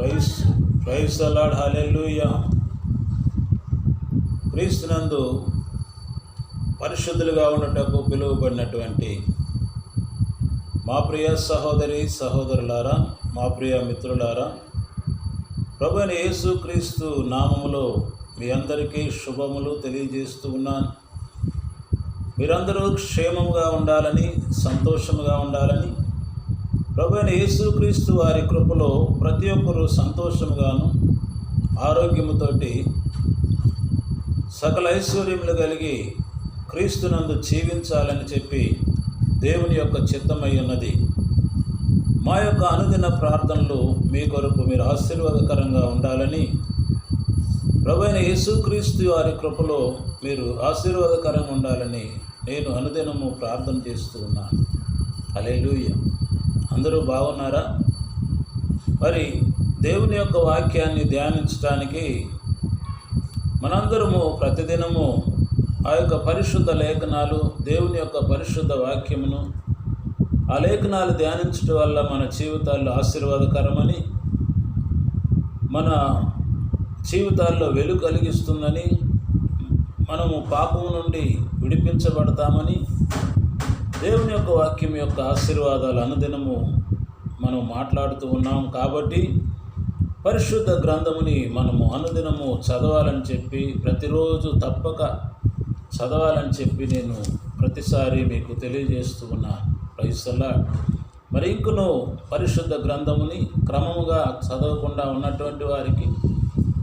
Praise the lord. హల్లెలూయా. క్రీస్తునందు పరిశుద్ధులుగా ఉన్నటకు పిలువబడినటువంటి మా ప్రియ సహోదరులారా, మా ప్రియ మిత్రులారా, ప్రభువైన యేసుక్రీస్తు నామములో మీ అందరికీ శుభములు తెలియజేస్తూ ఉన్నాను. మీరందరూ క్షేమముగా ఉండాలని, సంతోషముగా ఉండాలని, ప్రభువైన యేసుక్రీస్తు వారి కృపలో ప్రతి ఒక్కరూ సంతోషముగాను ఆరోగ్యముతోటి సకల ఐశ్వర్యములు కలిగి క్రీస్తునందు జీవించాలని చెప్పి దేవుని యొక్క చిత్తమై ఉన్నది. మా యొక్క అనుదిన ప్రార్థనలు మీ కొరకు మీరు ఆశీర్వాదకరంగా ఉండాలని, ప్రభువైన యేసుక్రీస్తు వారి కృపలో మీరు ఆశీర్వాదకరంగా ఉండాలని నేను అనుదినము ప్రార్థన చేస్తూ ఉన్నాను. హల్లెలూయా. అందరూ బాగున్నారా? మరి దేవుని యొక్క వాక్యాన్ని ధ్యానించడానికి మనందరము ప్రతిదినము ఆ యొక్క పరిశుద్ధ లేఖనాలు, దేవుని యొక్క పరిశుద్ధ వాక్యమును, ఆ లేఖనాలు ధ్యానించడం వల్ల మన జీవితాల్లో ఆశీర్వాదకరమని, మన జీవితాల్లో వెలుగు కలిగిస్తుందని, మనము పాపము నుండి విడిపించబడతామని, దేవుని యొక్క వాక్యం యొక్క ఆశీర్వాదాలు అనుదినము మనం మాట్లాడుతూ ఉన్నాం. కాబట్టి పరిశుద్ధ గ్రంథముని మనము అనుదినము చదవాలని చెప్పి, ప్రతిరోజు తప్పక చదవాలని చెప్పి నేను ప్రతిసారి మీకు తెలియజేస్తూ ఉన్నాను. Praise the lord. మరి ఇంకను పరిశుద్ధ గ్రంథముని క్రమముగా చదవకుండా ఉన్నటువంటి వారికి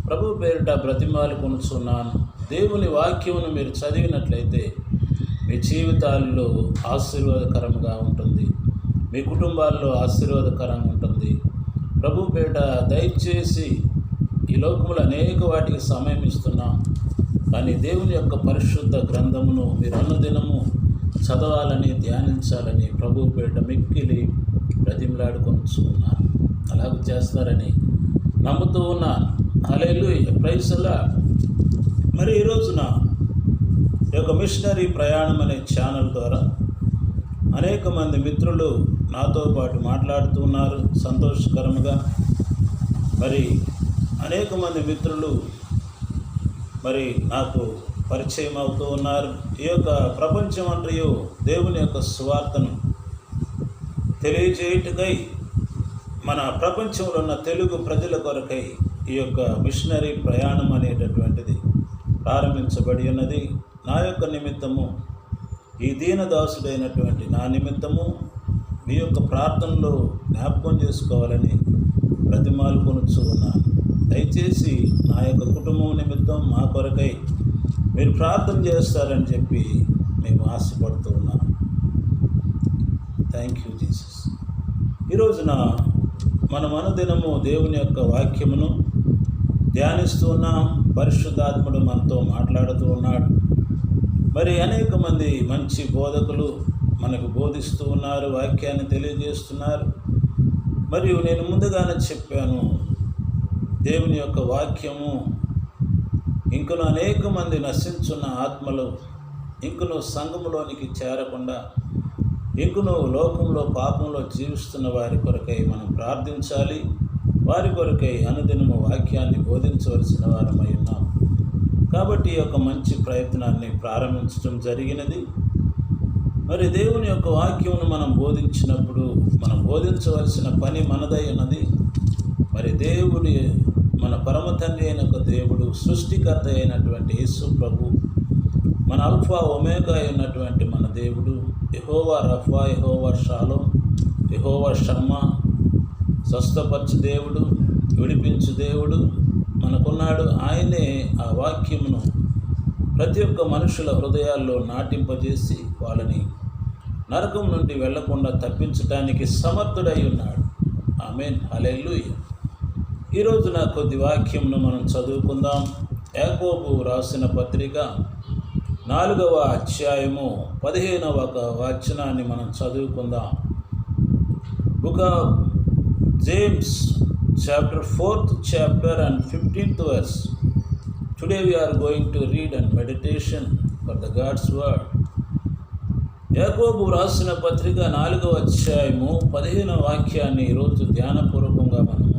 ప్రభు పేరిట బ్రతిమాలు కొనుచున్నాను. దేవుని వాక్యమును మీరు చదివినట్లయితే మీ జీవితాల్లో ఆశీర్వాదకరంగా ఉంటుంది, మీ కుటుంబాల్లో ఆశీర్వాదకరంగా ఉంటుంది. ప్రభు పేరిట దయచేసి ఈ లోకములు అనేక వాటికి సమయం ఇస్తున్నాం, కానీ దేవుని యొక్క పరిశుద్ధ గ్రంథమును మీరు అనుదినము చదవాలని, ధ్యానించాలని ప్రభు పేరిట మిక్కిలి బ్రతిమలాడుకొనుచు ఉన్నాను. అలాగ చేస్తారని నమ్ముతూ ఉన్నాను. హల్లెలూయా. Praise the lord. మరి ఈ రోజున ఈ యొక్క మిషనరీ ప్రయాణం అనే ఛానల్ ద్వారా అనేక మంది మిత్రులు నాతో పాటు మాట్లాడుతూ ఉన్నారు సంతోషకరంగా. మరి అనేక మంది మిత్రులు మరి నాకు పరిచయం అవుతూ ఉన్నారు. ఈ యొక్క ప్రపంచం అంటూ దేవుని యొక్క సువార్తను తెలియజేయుటకై, మన ప్రపంచంలో ఉన్న తెలుగు ప్రజల కొరకై ఈ యొక్క మిషనరీ ప్రయాణం అనేటటువంటిది ప్రారంభించబడి ఉన్నది. నా యొక్క నిమిత్తము, ఈ దీనదాసుడైనటువంటి నా నిమిత్తము మీ యొక్క ప్రార్థనలో జ్ఞాపకం చేసుకోవాలని బ్రతిమాలు కొనుచు ఉన్నాను. దయచేసి నా యొక్క కుటుంబం నిమిత్తం మా కొరకై మీరు ప్రార్థన చేస్తారని చెప్పి మేము ఆశపడుతూ ఉన్నాం. Thank you Jesus. ఈరోజున మనం అనుదినము దేవుని యొక్క వాక్యమును ధ్యానిస్తూ ఉన్నాం. పరిశుద్ధాత్ముడు మనతో మాట్లాడుతూ ఉన్నాడు. మరి అనేక మంది మంచి బోధకులు మనకు బోధిస్తూ ఉన్నారు, వాక్యాన్ని తెలియజేస్తున్నారు. మరియు నేను ముందుగానే చెప్పాను, దేవుని యొక్క వాక్యము ఇంకను అనేక మంది నశించున్న ఆత్మలు ఇంకను సంఘములోనికి చేరకుండా, ఇంకను లోకంలో పాపంలో జీవిస్తున్న వారి కొరకై మనం ప్రార్థించాలి. వారి కొరకై అనుదినము వాక్యాన్ని బోధించవలసిన వారమై ఉన్నాం. కాబట్టి ఈ యొక్క మంచి ప్రయత్నాన్ని ప్రారంభించడం జరిగినది. మరి దేవుని యొక్క వాక్యమును మనం బోధించినప్పుడు మనం బోధించవలసిన పని మనదై ఉన్నది. మరి దేవుడి, మన పరమ తండ్రి అయిన ఒక దేవుడు, సృష్టికర్త అయినటువంటి యేసు ప్రభు, మన అల్ఫా ఒమేగా అయినటువంటి మన దేవుడు, యెహోవా రఫా, యెహోవా షాలోం, యెహోవా షమ్మా, స్వస్థపరచు దేవుడు, విడిపించు దేవుడు మనకున్నాడు. ఆయనే ఆ వాక్యమును ప్రతి ఒక్క మనుషుల హృదయాల్లో నాటింపజేసి వాళ్ళని నరకం నుండి వెళ్లకుండా తప్పించడానికి సమర్థుడై ఉన్నాడు. ఆమేన్. హల్లెలూయా. ఈరోజు నా కొద్ది వాక్యమును మనం చదువుకుందాం. యాకోబు రాసిన పత్రిక 4వ అధ్యాయము 15వ వచనాన్ని మనం చదువుకుందాం. Book of James chapter 4th chapter and 15th verse. Today we are going to read and meditation for the God's word. యాకోబు రాసిన పత్రిక 4వ అధ్యాయము 15వ వాక్యాన్ని ఈరోజు ధ్యానపూర్వకంగా మనము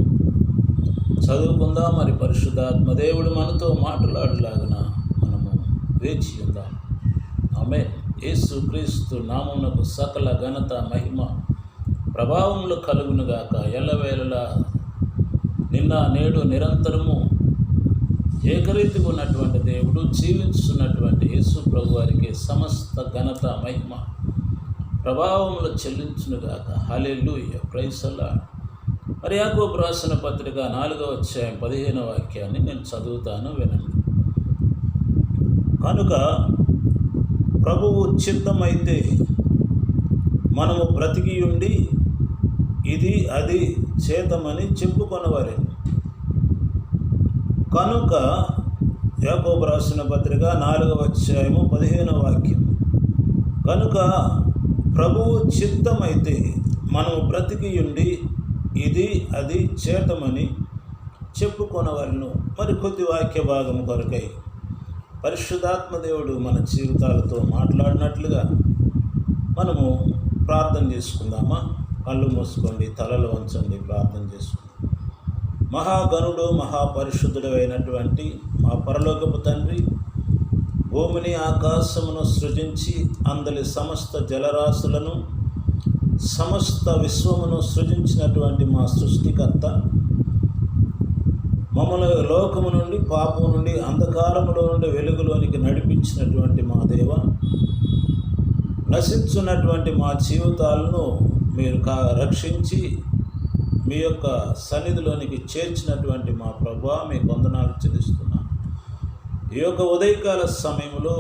చదువుకుందాం. మరి పరిశుద్ధాత్మ దేవుడు మనతో మాట్లాడలాగిన మనము వేచి ఉందాం. ఆమేన్. యేసుక్రీస్తు నామమునకు సకల ఘనత మహిమ ప్రభావములు కలుగునుగాక. ఎల్లవేళలా నిన్న నేడు నిరంతరము ఏకరీతిగా ఉన్నటువంటి దేవుడు, జీవించున్నటువంటి యేసు ప్రభు వారికి సమస్త ఘనత మహిమ ప్రభావములు చెల్లించునుగాక. హల్లెలూయా, ప్రైజ్ ది లార్డ్. మరి యాకోబు రాసిన పత్రిక 4వ అధ్యాయం 15వ వాక్యాన్ని నేను చదువుతాను, వినండి. కనుక ప్రభువు చిత్తమైతే మనము బ్రతికి ఉండి ఇది అది చేతమని చెప్పుకొనవలె. కనుక యాకోబు రాసిన పత్రిక 4వ అధ్యాయము 15వ వాక్యం. కనుక ప్రభువు చిత్తమైతే మనము బ్రతికి ఉండి ఇది అది చేతమని చెప్పుకొనవలను. మరి కొద్ది వాక్య భాగం కొరకై పరిశుద్ధాత్మ దేవుడు మన జీవితాలతో మాట్లాడినట్లుగా మనము ప్రార్థన చేసుకుందామా? కళ్ళు మూసుకోండి, తలలు వంచండి, ప్రార్థన చేసుకుందాం. మహాగణుడు మహాపరిశుద్ధుడు అయినటువంటి మా పరలోకపు తండ్రి, భూమిని ఆకాశమును సృజించి అందలి సమస్త జలరాశులను సమస్త విశ్వమును సృజించినటువంటి మా సృష్టికర్త, మమ్మల్ని లోకము నుండి పాపము నుండి అంధకారములో నుండి వెలుగులోనికి నడిపించినటువంటి మా దేవ, నశించున్నటువంటి మా జీవితాలను మీరు రక్షించి మీ యొక్క సన్నిధిలోనికి చేర్చినటువంటి మా ప్రభువా, మీకు వందనాలు చెల్లిస్తున్నాను. ఈ యొక్క ఉదయకాల సమయంలో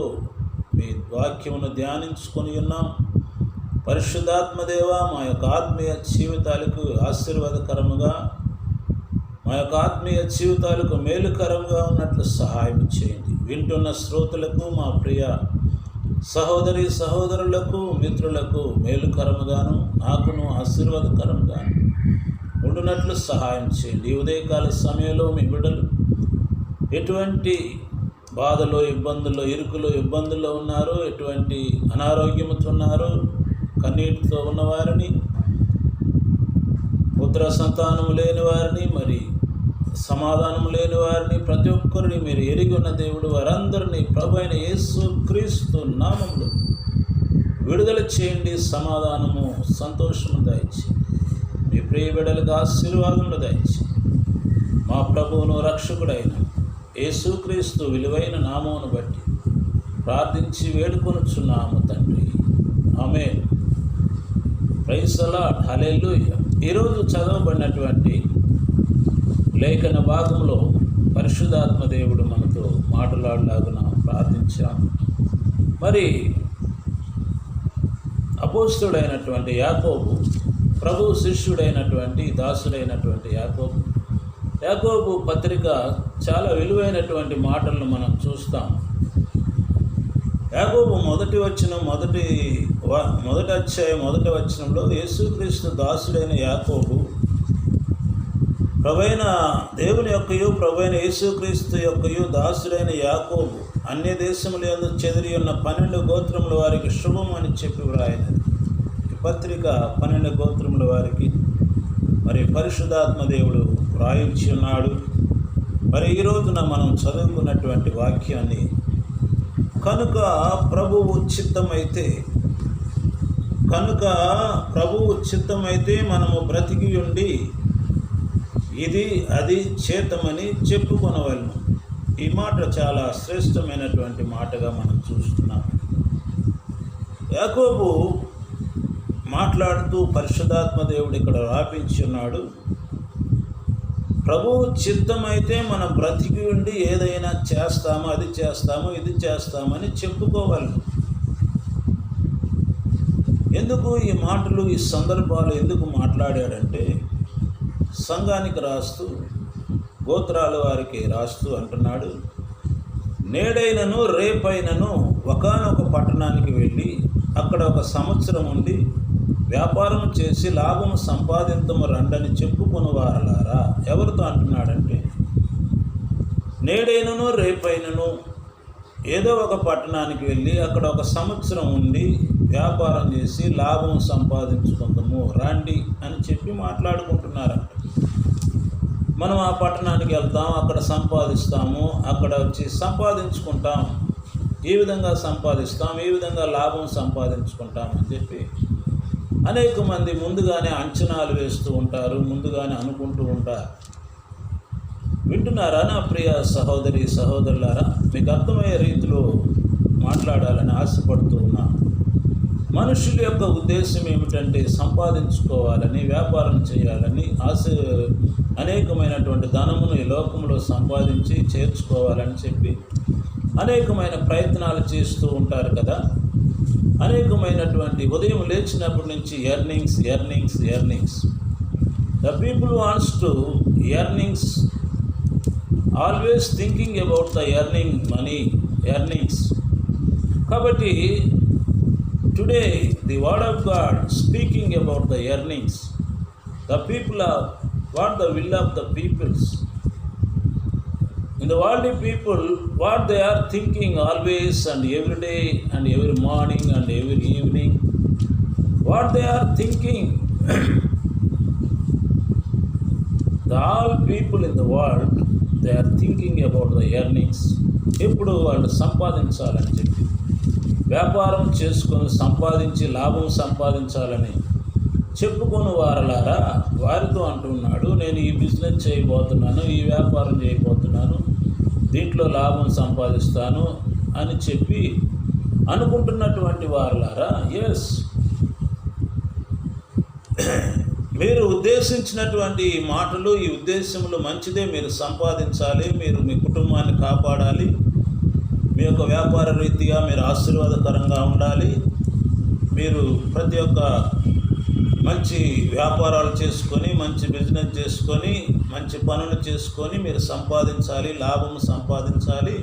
మీ వాక్యమును ధ్యానించుకొని ఉన్నాం. పరిశుద్ధాత్మదేవ, మా యొక్క ఆత్మీయ జీవితాలకు ఆశీర్వాదకరముగా, మా యొక్క ఆత్మీయ జీవితాలకు మేలుకరంగా ఉన్నట్లు సహాయం చేయండి. వింటున్న శ్రోతలకు, మా ప్రియ సహోదరి సహోదరులకు, మిత్రులకు మేలుకరముగాను నాకును ఆశీర్వాదకరంగాను ఉండునట్లు సహాయం చేయండి. ఈ ఉదయకాల సమయంలో మీ బిడ్డలు ఎటువంటి బాధలో, ఇబ్బందుల్లో, ఇరుకులో, ఇబ్బందుల్లో ఉన్నారో, ఎటువంటి అనారోగ్యంతో ఉన్నారో, కన్నీటితో ఉన్నవారిని, పుత్ర సంతానము లేని వారిని, మరి సమాధానం లేని వారిని, ప్రతి ఒక్కరిని మీరు ఎరిగి ఉన్న దేవుడు, వారందరినీ ప్రభు అయిన యేసుక్రీస్తు నామములో విడుదల చేయండి. సమాధానము, సంతోషము దయచేయండి. మీ ప్రియ బిడ్డలకు ఆశీర్వాదములు దయచేయండి. మా ప్రభువును రక్షకుడైన యేసుక్రీస్తు విలువైన నామమును బట్టి ప్రార్థించి వేడుకొనుచున్నాము తండ్రి. Amen. Praise the lord. Hallelujah. ఈరోజు చదవబడినటువంటి లేఖన భాగంలో పరిశుద్ధాత్మ దేవుడు మనతో మాట్లాడలాగున ప్రార్థించాం. మరి అపోస్తలుడైనటువంటి యాకోబు, ప్రభు శిష్యుడైనటువంటి దాసుడైనటువంటి యాకోబు పత్రిక చాలా విలువైనటువంటి మాటలను మనం చూస్తాం. యాకోబు మొదటి అధ్యాయం 1వ వచనంలో యేసుక్రీస్తు దాసుడైన యాకోబు ప్రభువైన దేవుని యొక్కయు ప్రభువైన యేసుక్రీస్తు యొక్కయు దాసుడైన యాకోబు అన్య దేశములందు చెదిరి ఉన్న 12 గోత్రముల వారికి శుభం అని చెప్పి వ్రాయినది. ఈ పత్రిక 12 గోత్రముల వారికి మరి పరిశుద్ధాత్మ దేవుడు వ్రాయించి ఉన్నాడు. మరి ఈ రోజున మనం చదువుకున్నటువంటి వాక్యాన్ని, కనుక ప్రభువు చిత్తమైతే మనము బ్రతికి ఉండి ఇది అది చేతమని చెప్పుకొనవలను. ఈ మాట చాలా శ్రేష్టమైనటువంటి మాటగా మనం చూస్తున్నాం. యాకోబు మాట్లాడుతూ పరిశుద్ధాత్మ దేవుడు ఇక్కడ రాపించి ఉన్నాడు. ప్రభువు చిత్తమైతే మనం బ్రతికి ఉండి ఏదైనా చేస్తాము, అది చేస్తాము, ఇది చేస్తామని చెప్పుకోవాలి. ఎందుకు ఈ మాటలు, ఈ సందర్భాలు ఎందుకు మాట్లాడాడంటే, సంఘానికి రాస్తూ, గోత్రాల వారికి రాస్తూ అంటున్నాడు, నేడైనను రేపైనను ఒకానొక పట్టణానికి వెళ్ళి అక్కడ 1 సంవత్సరం ఉండి వ్యాపారం చేసి లాభము సంపాదించము రండని చెప్పుకుని వారలారా. ఎవరితో అంటున్నాడంటే, నేడైనను రేపైనను ఏదో ఒక పట్టణానికి వెళ్ళి అక్కడ 1 సంవత్సరం ఉండి వ్యాపారం చేసి లాభం సంపాదించుకుందాము రండి అని చెప్పి మాట్లాడుకుంటున్నారంట. మనం ఆ పట్టణానికి వెళ్తాం, అక్కడ సంపాదిస్తాము, అక్కడ వచ్చి సంపాదించుకుంటాం, ఏ విధంగా సంపాదిస్తాం, ఏ విధంగా లాభం సంపాదించుకుంటాం అని చెప్పి అనేక మంది ముందుగానే అంచనాలు వేస్తూ ఉంటారు, ముందుగానే అనుకుంటూ ఉంటారు. వింటున్నారా నా ప్రియ సహోదరి సహోదరులారా? మీకు అర్థమయ్యే రీతిలో మాట్లాడాలని ఆశపడుతూ ఉన్నా. మనుషుల యొక్క ఉద్దేశం ఏమిటంటే సంపాదించుకోవాలని, వ్యాపారం చేయాలని, అనేకమైనటువంటి ధనమును ఈ లోకంలో సంపాదించి చేర్చుకోవాలని చెప్పి అనేకమైన ప్రయత్నాలు చేస్తూ ఉంటారు కదా. అనేకమైనటువంటి ఉదయం లేచినప్పటి నుంచి earnings. The people wants to earnings, always thinking about the earnings. కాబట్టి today the word of God speaking about the earnings. The people are what the will of the peoples. In the worldly people, what they are thinking always and every day and every morning and every evening, what they are thinking, all people in the world, they are thinking about the earnings. ఎప్పుడు వాళ్ళు సంపాదించాలని చెప్పి, వ్యాపారం చేసుకొని సంపాదించి లాభం సంపాదించాలని చెప్పుకొని వారలారా వారితో అంటున్నాడు, నేను ఈ బిజినెస్ చేయబోతున్నాను, ఈ వ్యాపారం చేయబోతున్నాను, దీంట్లో లాభం సంపాదిస్తాను అని చెప్పి అనుకుంటున్నటువంటి వారలారా, ఎస్, మీరు ఉద్దేశించినటువంటి ఈ మాటలు, ఈ ఉద్దేశములు మంచిదే. మీరు సంపాదించాలి, మీరు మీ కుటుంబాన్ని కాపాడాలి, మీ యొక్క వ్యాపార రీతిగా మీరు ఆశీర్వాదకరంగా ఉండాలి, మీరు ప్రతి ఒక్క మంచి వ్యాపారాలు చేసుకొని, మంచి బిజినెస్ చేసుకొని, మంచి పనులు చేసుకొని మీరు సంపాదించాలి, లాభము సంపాదించాలి.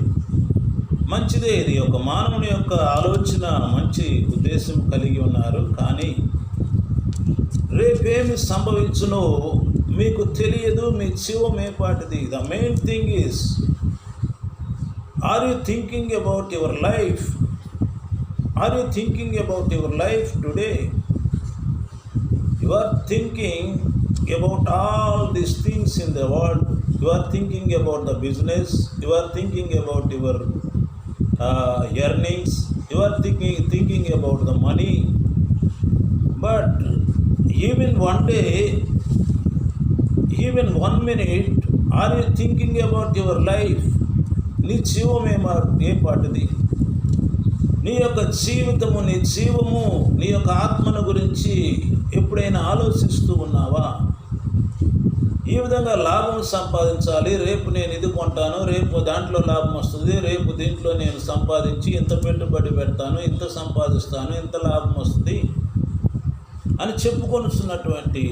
మంచిదే, ఇది ఒక మానవుని యొక్క ఆలోచన, మంచి ఉద్దేశం కలిగి ఉన్నారు. కానీ రేపేమి సంభవించునో మీకు తెలియదు, మీ జీవం ఏపాటిది. The main thing is, are you thinking about your life? Are you thinking about your life today? You are thinking about all these things in the world. You are thinking about the business. You are thinking about your earnings. You are thinking about the money. But even one day, even 1 minute, are you thinking about your life? నీ జీవం ఏ పాటిది? నీ యొక్క జీవితము, నీ జీవము, నీ యొక్క ఆత్మను గురించి ఎప్పుడైనా ఆలోచిస్తూ ఉన్నావా? ఈ విధంగా లాభం సంపాదించాలి, రేపు నేను ఇది కొంటాను, రేపు దాంట్లో లాభం వస్తుంది, రేపు దీంట్లో నేను సంపాదించి ఇంత పెట్టుబడి పెడతాను, ఇంత సంపాదిస్తాను, ఇంత లాభం వస్తుంది అని చెప్పుకొనిస్తున్నటువంటి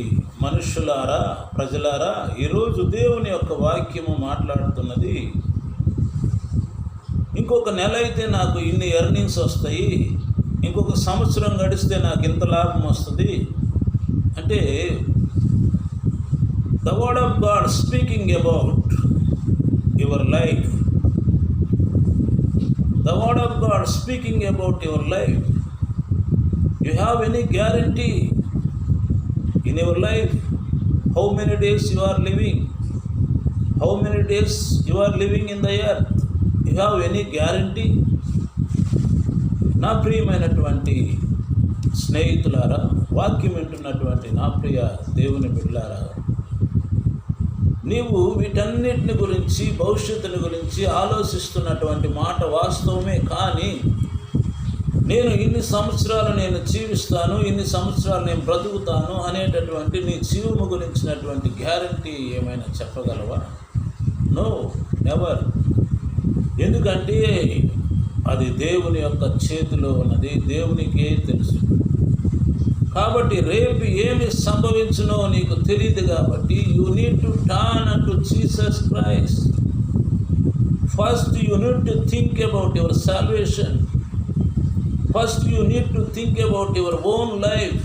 మనుషులారా, ప్రజలారా, ఈరోజు దేవుని యొక్క వాక్యము మాట్లాడుతున్నది, ఇంకొక నెల అయితే నాకు ఇన్ని ఎర్నింగ్స్ వస్తాయి, ఇంకొక సంవత్సరం గడిస్తే నాకు ఇంత లాభం వస్తుంది అంటే, the word of God speaking about your life. The word of God speaking about your life. You have any guarantee in your life? How many days you are living? How many days you are living in the earth? You have any guarantee? నా ప్రియమైనటువంటి స్నేహితులారా, వాక్యం వింటున్నటువంటి నా ప్రియ దేవుని బిడ్డలారా, నీవు వీటన్నిటిని గురించి, భవిష్యత్తుని గురించి ఆలోచిస్తున్నటువంటి మాట వాస్తవమే. కానీ నేను ఇన్ని సంవత్సరాలు నేను జీవిస్తాను, ఇన్ని సంవత్సరాలు నేను బ్రతుకుతాను అనేటటువంటి నీ జీవము గురించినటువంటి గ్యారంటీ ఏమైనా చెప్పగలవా? No, never. ఎందుకంటే అది దేవుని యొక్క చేతిలో ఉన్నది, దేవునికే తెలుసు. కాబట్టి రేపు ఏమి సంభవించునో నీకు తెలియదు. కాబట్టి you need to turn an to Jesus Christ. First you need to think about your salvation. First you need to think about your own life.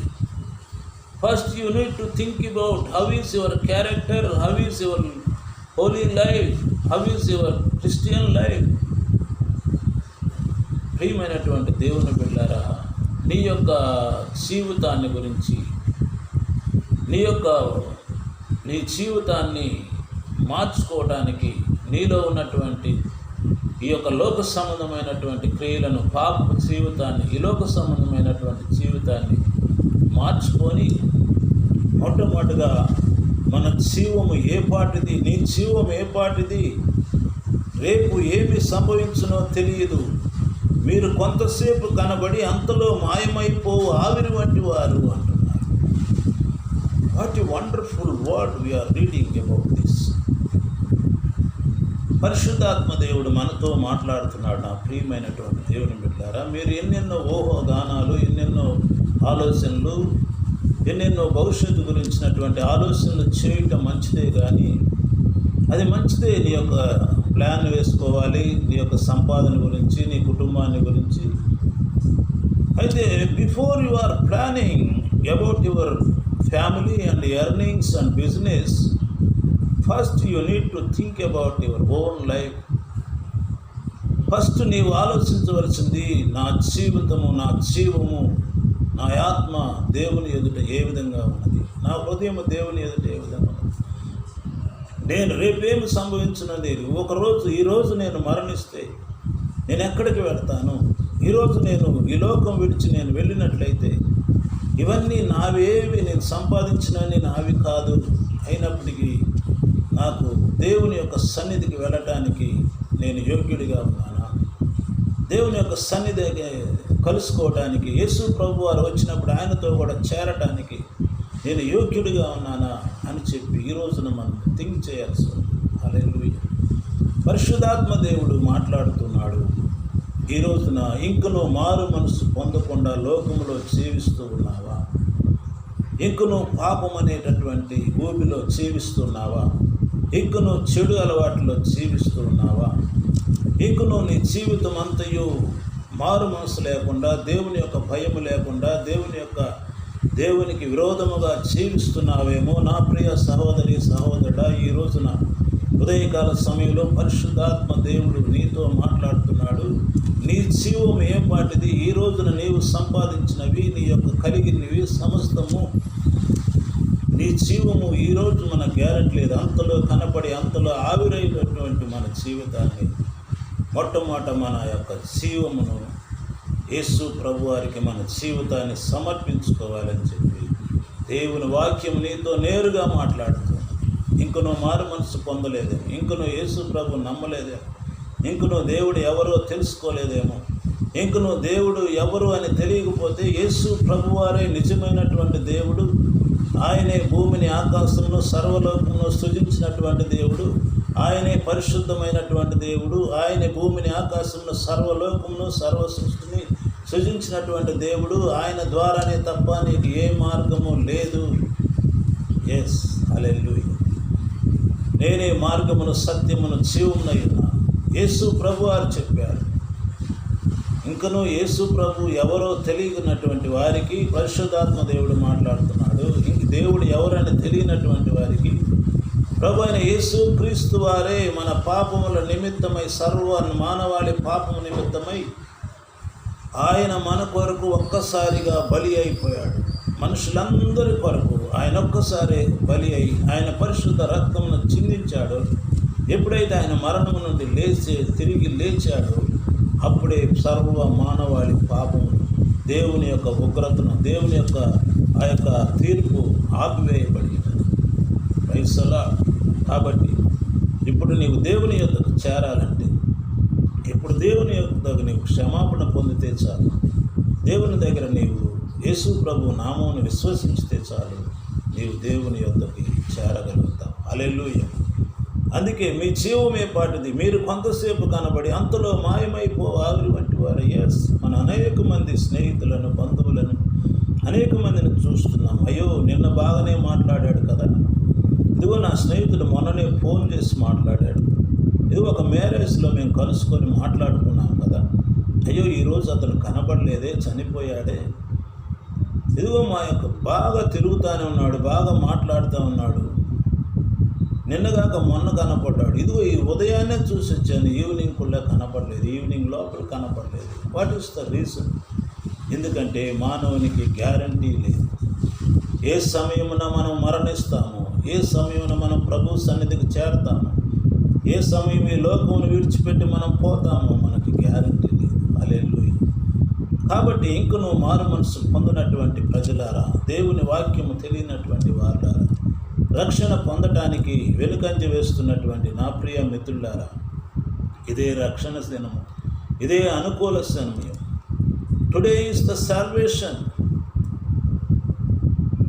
First you need to think about how is your character, how is your Holi life, how is your Christian life. ప్రియమైనటువంటి దేవుని బిడ్డలారా, నీ యొక్క జీవితాన్ని గురించి, నీ జీవితాన్ని మార్చుకోవడానికి, నీలో ఉన్నటువంటి ఈ యొక్క లోక సంబంధమైనటువంటి క్రియలను, పాప జీవితాన్ని, ఈ లోక సంబంధమైనటువంటి జీవితాన్ని మార్చుకొని మొట్టమొదటిగా మన జీవము ఏ పాటిది, నీ జీవం ఏ పాటిది, రేపు ఏమి సంభవించునో తెలియదు, మీరు కొంతసేపు కనబడి అంతలో మాయమైపోవు ఆవిరి వంటి వారు అంటున్నారు. What a wonderful word we are reading about this. పరిశుద్ధాత్మ దేవుడు మనతో మాట్లాడుతున్నాడు. నా ప్రియమైనటువంటి దేవుని బిడ్డలారా, మీరు ఎన్నెన్నో ఊహాగానాలు, ఎన్నెన్నో ఆలోచనలు, ఎన్నెన్నో భవిష్యత్తు గురించినటువంటి ఆలోచనలు చేయటం మంచిదే, కానీ అది మంచిదే. నీ యొక్క ప్లాన్ వేసుకోవాలి, నీ యొక్క సంపాదన గురించి, నీ కుటుంబాన్ని గురించి. అయితే before you are planning about your family and earnings and business, first you need to think about your own life. First నీవు ఆలోచించవలసింది, నా జీవితము, నా జీవము, నా ఆత్మ దేవుని ఎదుట ఏ విధంగా ఉన్నది, నా హృదయం దేవుని ఎదుట ఏ విధంగా ఉన్నది, నేను రేపేమి సంభవించినది, ఒకరోజు ఈరోజు నేను మరణిస్తే నేను ఎక్కడికి వెళ్తాను, ఈరోజు నేను ఈ లోకం విడిచి నేను వెళ్ళినట్లయితే ఇవన్నీ నావేవి, నేను సంపాదించినవి నావి కాదు. అయినప్పటికీ నాకు దేవుని యొక్క సన్నిధికి వెళ్ళటానికి నేను యోగ్యుడిగా ఉన్నానా, దేవుని యొక్క సన్నిధికి కలుసుకోవడానికి, యేసు ప్రభు వారు వచ్చినప్పుడు ఆయనతో కూడా చేరటానికి నేను యోగ్యుడిగా ఉన్నానా అని చెప్పి ఈ రోజున మనం థింక్ చేయాల్సి ఉంది. హల్లెలూయా. పరిశుద్ధాత్మ దేవుడు మాట్లాడుతున్నాడు. ఈ రోజున ఇంకనూ మారు మనసు పొందకుండా లోకములో జీవిస్తూ ఉన్నావా? ఇంకనూ పాపం అనేటటువంటి భూమిలో జీవిస్తున్నావా? ఇంకనూ చెడు అలవాటులో జీవిస్తూ ఉన్నావా? ఇంకనూ నీ జీవితం అంతయు మారు మనసు లేకుండా, దేవుని యొక్క భయము లేకుండా, దేవునికి విరోధముగా జీవిస్తున్నావేమో. నా ప్రియ సహోదరి సహోదరుడా, ఈ రోజున ఉదయకాల సమయంలో పరిశుద్ధాత్మ దేవుడు నీతో మాట్లాడుతున్నాడు. నీ జీవం ఏ పాటిది, ఈ రోజున నీవు సంపాదించినవి, నీ యొక్క కలిగినవి సమస్తము, నీ జీవము ఈరోజు మన గ్యారెంటీ లేదు. అంతలో కనపడి అంతలో ఆవిరైనటువంటి మన జీవితాన్ని, మొట్టమొదట మన యొక్క జీవమును యేసు ప్రభువారికి మన జీవితాన్ని సమర్పించుకోవాలని చెప్పి దేవుని వాక్యం నీతో నేరుగా మాట్లాడుతుంది. ఇంక నువ్వు మారు మనసు పొందలేదేమో, ఇంక నువ్వు యేసు ప్రభు నమ్మలేదేమో, ఇంక నువ్వు దేవుడు ఎవరో తెలుసుకోలేదేమో, ఇంక నువ్వు దేవుడు ఎవరు అని తెలియకపోతే యేసు ప్రభువారే నిజమైనటువంటి దేవుడు. ఆయనే భూమిని ఆకాశమును సర్వలోకమును సృజించినటువంటి దేవుడు. ఆయనే పరిశుద్ధమైనటువంటి దేవుడు. ఆయనే భూమిని ఆకాశమును సర్వలోకమును సర్వ సృష్టిని సృజించినటువంటి దేవుడు. ఆయన ద్వారానే తప్ప నీకు ఏ మార్గము లేదు. ఎస్, హల్లెలూయా. నేనే మార్గమును సత్యమును జీవమునై ఉన్నాను. యేసు ప్రభువారు చెప్పారు. ఇంకనూ యేసు ప్రభు ఎవరో తెలియనటువంటి వారికి పరిశుద్ధాత్మ దేవుడు మాట్లాడుతున్నాడు. ఇంక దేవుడు ఎవరని తెలియనటువంటి వారికి ప్రభు అయిన యేసు క్రీస్తు వారే మన పాపముల నిమిత్తమై, సర్వ మానవాళి పాపము నిమిత్తమై ఆయన మన కొరకు ఒక్కసారిగా బలి అయిపోయాడు. మనుషులందరి కొరకు ఆయన ఒక్కసారి బలి అయి ఆయన పరిశుద్ధ రక్తమును చిందించాడు. ఎప్పుడైతే ఆయన మరణము నుండి తిరిగి లేచాడో అప్పుడే సర్వ మానవాళి పాపము, దేవుని యొక్క ఉగ్రతను, దేవుని యొక్క ఆ యొక్క తీర్పు ఆపివేయబడింది. పైసలా. కాబట్టి ఇప్పుడు నీవు దేవుని యొద్దకు చేరాలంటే, ఇప్పుడు దేవుని యొద్దకు నీవు క్షమాపణ పొందితే చాలు, దేవుని దగ్గర నీవు యేసు ప్రభు నామమును విశ్వసించితే చాలు, నీవు దేవుని యొద్దకి చేరగలుగుతావు. హల్లెలూయా. అందుకే మీ జీవమే పాటిది, మీరు కొంతసేపు కనబడి అంతలో మాయమైపో ఆవిరి వంటి వారు. ఎస్, మన అనేక మంది స్నేహితులను, బంధువులను, అనేక మందిని చూస్తున్నాం. అయ్యో, నిన్న బాగానే మాట్లాడాడు కదా, ఇదిగో నా స్నేహితుడు మొన్ననే ఫోన్ చేసి మాట్లాడాడు, ఇది ఒక మ్యారేజ్లో మేము కలుసుకొని మాట్లాడుకున్నాం కదా, అయ్యో ఈరోజు అతను కనబడలేదే, చనిపోయాడే, ఇదిగో మా యొక్క బాగా తిరుగుతూనే ఉన్నాడు, బాగా మాట్లాడుతూ ఉన్నాడు, నిన్నగాక మొన్న కనపడ్డాడు, ఇదిగో ఈ ఉదయాన్నే చూసి వచ్చాను, ఈవినింగ్ కూడా కనపడలేదు, ఈవినింగ్ లోపల కనపడలేదు. What is the reason? ఎందుకంటే మానవునికి గ్యారంటీ లేదు. ఏ సమయమున మనం మరణిస్తామో, ఏ సమయంలో మనం ప్రభు సన్నిధికి చేరతాము, ఏ సమయం ఈ లోకమును విడిచిపెట్టి మనం పోతామో మనకి గ్యారంటీ లేదు. హల్లెలూయా. కాబట్టి ఇంక నువ్వు మారు మనసు పొందినటువంటి ప్రజలారా, దేవుని వాక్యము తెలియనటువంటి వారులారా, రక్షణ పొందటానికి వెనుకంజ వేస్తున్నటువంటి నా ప్రియ మిత్రులారా, ఇదే రక్షణ దినము, ఇదే అనుకూల సమయం. Today is the salvation.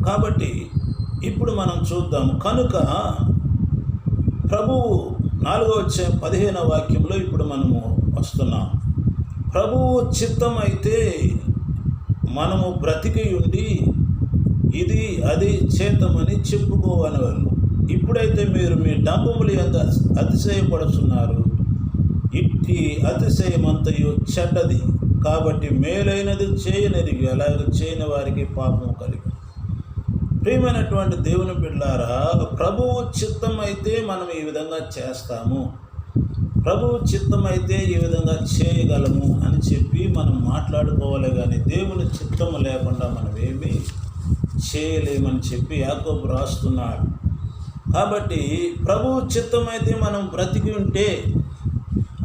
కాబట్టి ఇప్పుడు మనం చూద్దాము. కనుక ప్రభువు 4వ అధ్యాయం 15వ వాక్యంలో ఇప్పుడు మనము వస్తున్నాం. ప్రభువు చిత్తం అయితే మనము బ్రతికి ఉండి ఇది అది చేతమని చెప్పుకోవనవలను. ఇప్పుడైతే మీరు మీ డంబములు ఎంత అతిశయపడుతున్నారు, ఇట్టి అతిశయమంతయు చెడ్డది. కాబట్టి మేలైనది చేయనిరిగి అలాగే చేయని వారికి పాపము కలిగి. ప్రియమైనటువంటి దేవుని బిడ్డలారా, ప్రభువు చిత్తం అయితే మనం ఈ విధంగా చేస్తాము, ప్రభువు చిత్తం అయితే ఈ విధంగా చేయగలము అని చెప్పి మనం మాట్లాడుకోవాలి. కానీ దేవుని చిత్తము లేకుండా మనం ఏమీ చేయలేమని చెప్పి యాకోబు రాస్తున్నాడు. కాబట్టి ప్రభువు చిత్తం అయితే మనం బ్రతికి ఉంటే,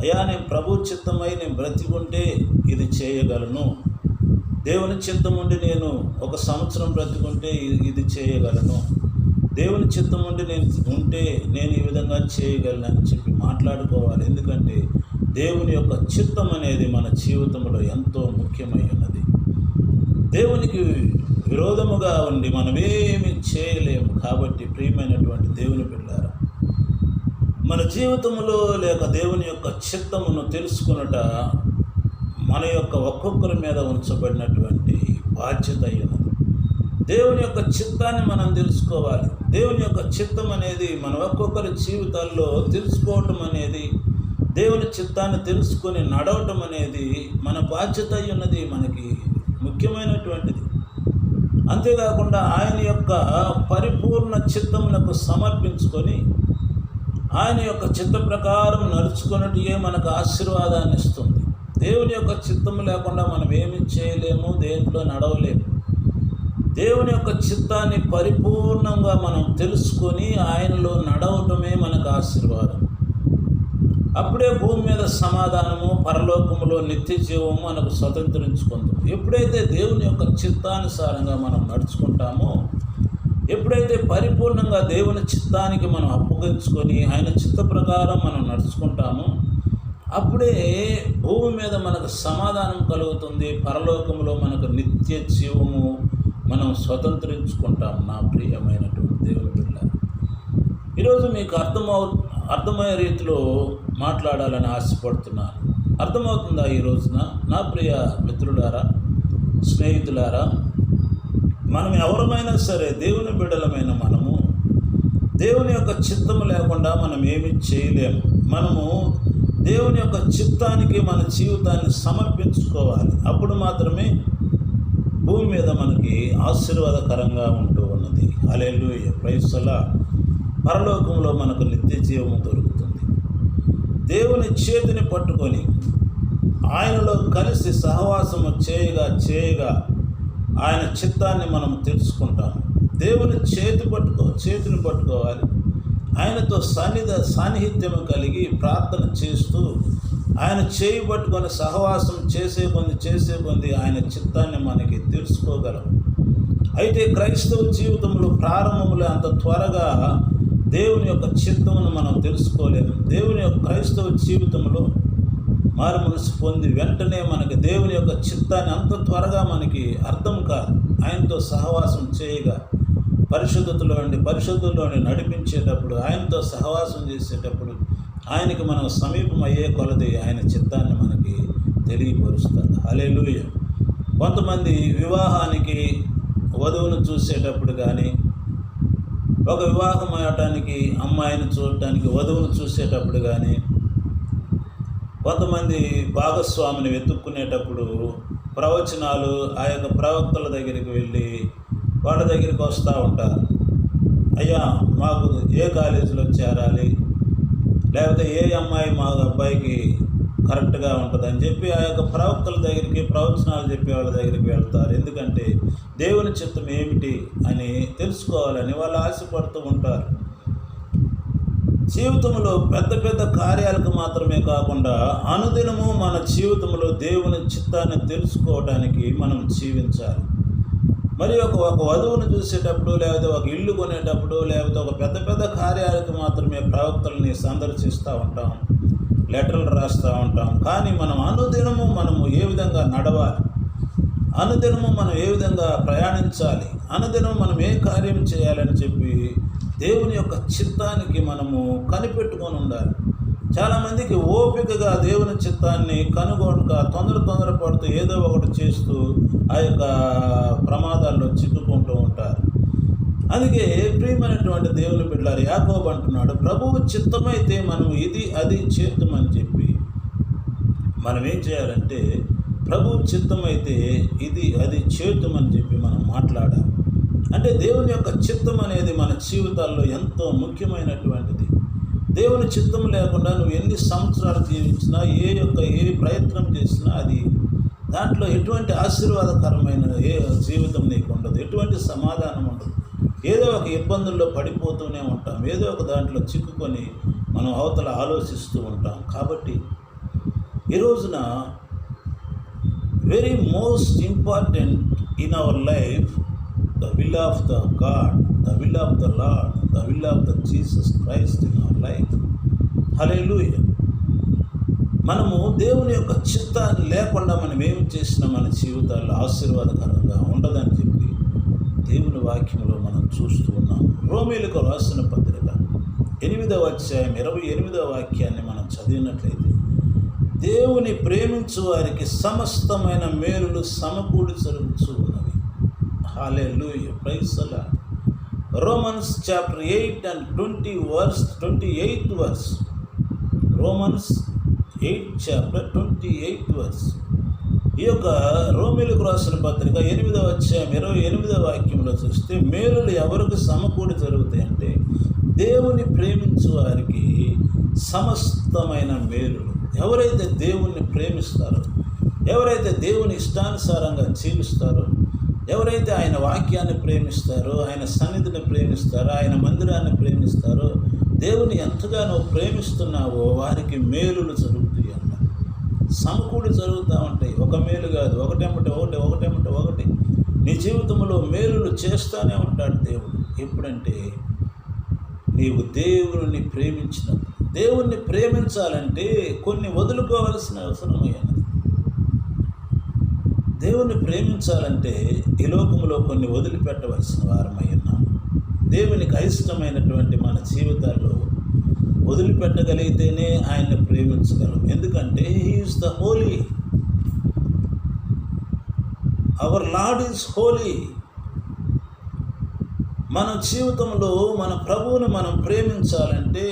అయ్యా నేను ప్రభు చిత్తమై నేను బ్రతికి ఉంటే ఇది చేయగలను, దేవుని చిత్తం ఉండి నేను 1 సంవత్సరం బ్రతికుంటే ఇది చేయగలను, దేవుని చిత్తం ఉండి నేను ఉంటే నేను ఈ విధంగా చేయగలను అని చెప్పి మాట్లాడుకోవాలి. ఎందుకంటే దేవుని యొక్క చిత్తం అనేది మన జీవితంలో ఎంతో ముఖ్యమై ఉన్నది. దేవునికి విరోధముగా ఉండి మనమేమి చేయలేము. కాబట్టి ప్రియమైనటువంటి దేవుని బిడ్డలారా, మన జీవితంలో లేక దేవుని యొక్క చిత్తమును తెలుసుకొనుట మన యొక్క ఒక్కొక్కరి మీద ఉంచబడినటువంటి బాధ్యత అయ్యున్నది. దేవుని యొక్క చిత్తాన్ని మనం తెలుసుకోవాలి. దేవుని యొక్క చిత్తం అనేది మన ఒక్కొక్కరి జీవితాల్లో తెలుసుకోవటం అనేది, దేవుని చిత్తాన్ని తెలుసుకొని నడవటం అనేది మన బాధ్యత అయ్యున్నది, మనకి ముఖ్యమైనటువంటిది. అంతేకాకుండా ఆయన యొక్క పరిపూర్ణ చిత్తములకు సమర్పించుకొని ఆయన యొక్క చిత్త ప్రకారం నడుచుకున్నట్టే మనకు ఆశీర్వాదాన్ని ఇస్తుంది. దేవుని యొక్క చిత్తము లేకుండా మనం ఏమి చేయలేము, దేంట్లో నడవలేము. దేవుని యొక్క చిత్తాన్ని పరిపూర్ణంగా మనం తెలుసుకొని ఆయనలో నడవటమే మనకు ఆశీర్వాదం. అప్పుడే భూమి మీద సమాధానము, పరలోకములో నిత్య జీవము మనకు స్వతంత్రించుకుందాం. ఎప్పుడైతే దేవుని యొక్క చిత్తానుసారంగా మనం నడుచుకుంటామో, ఎప్పుడైతే పరిపూర్ణంగా దేవుని చిత్తానికి మనం అప్పగించుకొని ఆయన చిత్త ప్రకారం మనం నడుచుకుంటామో, అప్పుడే భూమి మీద మనకు సమాధానం కలుగుతుంది, పరలోకంలో మనకు నిత్య జీవము మనం స్వతంత్రించుకుంటాం. నా ప్రియమైనటువంటి దేవుని బిడ్డలారా, ఈరోజు మీకు అర్థమయ్యే రీతిలో మాట్లాడాలని ఆశపడుతున్నాను. అర్థమవుతుందా ఈ రోజున నా ప్రియ మిత్రులారా, స్నేహితులారా? మనం ఎవరమైనా సరే దేవుని బిడ్డలమైన మనము దేవుని యొక్క చిత్తము లేకుండా మనం ఏమీ చేయలేము. మనము దేవుని యొక్క చిత్తానికి మన జీవితాన్ని సమర్పించుకోవాలి. అప్పుడు మాత్రమే భూమి మీద మనకి ఆశీర్వాదకరంగా ఉంటూ ఉన్నది. హల్లెలూయా, ప్రైజ్ ది లార్డ్. పరలోకంలో మనకు నిత్య జీవము దొరుకుతుంది. దేవుని చేతిని పట్టుకొని ఆయనలో కలిసి సహవాసము చేయగా ఆయన చిత్తాన్ని మనం తెలుసుకుంటాం. దేవుని చేతిని పట్టుకోవాలి. ఆయనతో సాన్నిహిత్యము కలిగి ప్రార్థన చేస్తూ ఆయన చేయి పట్టుకొని సహవాసం చేసే కొంది ఆయన చిత్తాన్ని మనకి తెలుసుకోగలం. అయితే క్రైస్తవ జీవితంలో ప్రారంభంలో అంత త్వరగా దేవుని యొక్క చిత్తమును మనం తెలుసుకోలేము. దేవుని యొక్క క్రైస్తవ జీవితంలో మారు మనసు పొంది వెంటనే మనకి దేవుని యొక్క చిత్తాన్ని అంత త్వరగా మనకి అర్థం కాదు. ఆయనతో సహవాసం చేయగా పరిశుద్ధుల్లోని నడిపించేటప్పుడు, ఆయనతో సహవాసం చేసేటప్పుడు ఆయనకి మనం సమీపం అయ్యే కొలది ఆయన చిత్తాన్ని మనకి తెలియపరుస్తాడు. హల్లెలూయా. కొంతమంది వివాహానికి వధువును చూసేటప్పుడు కానీ, ఒక వివాహం అయ్యటానికి అమ్మాయిని చూడటానికి వధువును చూసేటప్పుడు కానీ, కొంతమంది భాగస్వామిని వెతుక్కునేటప్పుడు ప్రవచనాలు ఆ యొక్క ప్రవక్తల దగ్గరికి వెళ్ళి వాళ్ళ దగ్గరికి వస్తూ ఉంటారు. అయ్యా మాకు ఏ కాలేజీలో చేరాలి, లేకపోతే ఏ అమ్మాయి మా అబ్బాయికి కరెక్ట్గా ఉంటుందని చెప్పి ఆ యొక్క ప్రవక్తల దగ్గరికి, ప్రవచనాలు చెప్పే వాళ్ళ దగ్గరికి వెళ్తారు. ఎందుకంటే దేవుని చిత్తం ఏమిటి అని తెలుసుకోవాలని వాళ్ళు ఆశపడుతూ ఉంటారు. జీవితంలో పెద్ద పెద్ద కార్యాలకు మాత్రమే కాకుండా అనుదినము మన జీవితంలో దేవుని చిత్తాన్ని తెలుసుకోవడానికి మనం జీవించాలి. మరి ఒక వధువును చూసేటప్పుడు, లేకపోతే ఒక ఇల్లు కొనేటప్పుడు, లేకపోతే ఒక పెద్ద పెద్ద కార్యాలకు మాత్రమే ప్రవక్తల్ని సందర్శిస్తూ ఉంటాం, లెటర్లు రాస్తూ ఉంటాం. కానీ మనం అనుదినము మనము ఏ విధంగా నడవాలి, అనుదినము మనం ఏ విధంగా ప్రయాణించాలి, అనుదినము మనం ఏ కార్యం చేయాలని చెప్పి దేవుని యొక్క చిత్తానికి మనము కనిపెట్టుకొని ఉండాలి. చాలామందికి ఓపికగా దేవుని చిత్తాన్ని కనుగొనక తొందరపడుతూ ఏదో ఒకటి చేస్తూ ఆ యొక్క ప్రమాదాల్లో చిక్కుకుంటూ ఉంటారు. అందుకే ప్రియమైనటువంటి దేవుని బిడ్డలారు, యాకోబు అంటున్నాడు, ప్రభువు చిత్తమైతే మనం ఇది అది చేద్దామని చెప్పి మనం ఏం చేయాలంటే, ప్రభువు చిత్తమైతే ఇది అది చేద్దామని చెప్పి మనం మాట్లాడాలి. అంటే దేవుని యొక్క చిత్తం అనేది మన జీవితాల్లో ఎంతో ముఖ్యమైనటువంటిది. దేవుని చిత్తం లేకుండా నువ్వు ఎన్ని సంవత్సరాలు జీవించినా, ఏ ప్రయత్నం చేసినా అది దాంట్లో ఎటువంటి ఆశీర్వాదకరమైన జీవితం నీకు ఉండదు, ఎటువంటి సమాధానం ఉండదు. ఏదో ఒక ఇబ్బందుల్లో పడిపోతూనే ఉంటాం, ఏదో ఒక దాంట్లో చిక్కుకొని మనం అవతల ఆలోచిస్తూ ఉంటాం. కాబట్టి ఈ రోజున very most important in our life the will of the God, the will of the Lord, the will of the Jesus Christ in our life. Hallelujah. మనము దేవుని యొక్క చిత్తాన్ని లేకుండా మనం ఏమి చేసినా మన జీవితాల్లో ఆశీర్వాదకరంగా ఉండదని చెప్పి దేవుని వాక్యంలో మనం చూస్తూ ఉన్నాం. రోమీయులకు రాసిన పత్రిక 8వ అధ్యాయం 28వ వాక్యాన్ని మనం చదివినట్లయితే, దేవుని ప్రేమించు వారికి సమస్తమైన మేలులు సమకూడి జరుగుతూ ఉన్నవి. Hallelujah. Praise the Lord. Romans chapter 8 and 28th verse. Romans 8 chapter 28th verse. ఈ యొక్క రోమీయులకు రాసిన పత్రిక 8వ అధ్యాయం 28వ వాక్యంలో చూస్తే, మేలులు ఎవరికి సమకూడి జరుగుతాయంటే దేవుని ప్రేమించు వారికి సమస్తమైన మేలులు. ఎవరైతే దేవుణ్ణి ప్రేమిస్తారో, ఎవరైతే దేవుని ఇష్టానుసారంగా జీవిస్తారో, ఎవరైతే ఆయన వాక్యాన్ని ప్రేమిస్తారో, ఆయన సన్నిధిని ప్రేమిస్తారో, ఆయన మందిరాన్ని ప్రేమిస్తారో, దేవుని ఎంతగానో ప్రేమిస్తున్నావో వారికి మేలులు జరుగుతాయి అన్న, సమకూడి జరుగుతూ ఉంటాయి. ఒక మేలు కాదు, ఒకటేమంటే ఒకటి నీ జీవితంలో మేలులు చేస్తూనే ఉంటాడు దేవుడు. ఎప్పుడంటే నీవు దేవుని ప్రేమించినప్పుడు. దేవుణ్ణి ప్రేమించాలంటే కొన్ని వదులుకోవాల్సిన అవసరం అయ్యాను. దేవుని ప్రేమించాలంటే ఈ లోకంలో కొన్ని వదిలిపెట్టవలసిన వారమై ఉన్నాం. దేవునికి అయిష్టమైనటువంటి మన జీవితాల్లో వదిలిపెట్టగలిగితేనే ఆయన్ని ప్రేమించగలం. ఎందుకంటే he is the holy, our Lord is holy. మన జీవితంలో మన ప్రభువుని మనం ప్రేమించాలంటే,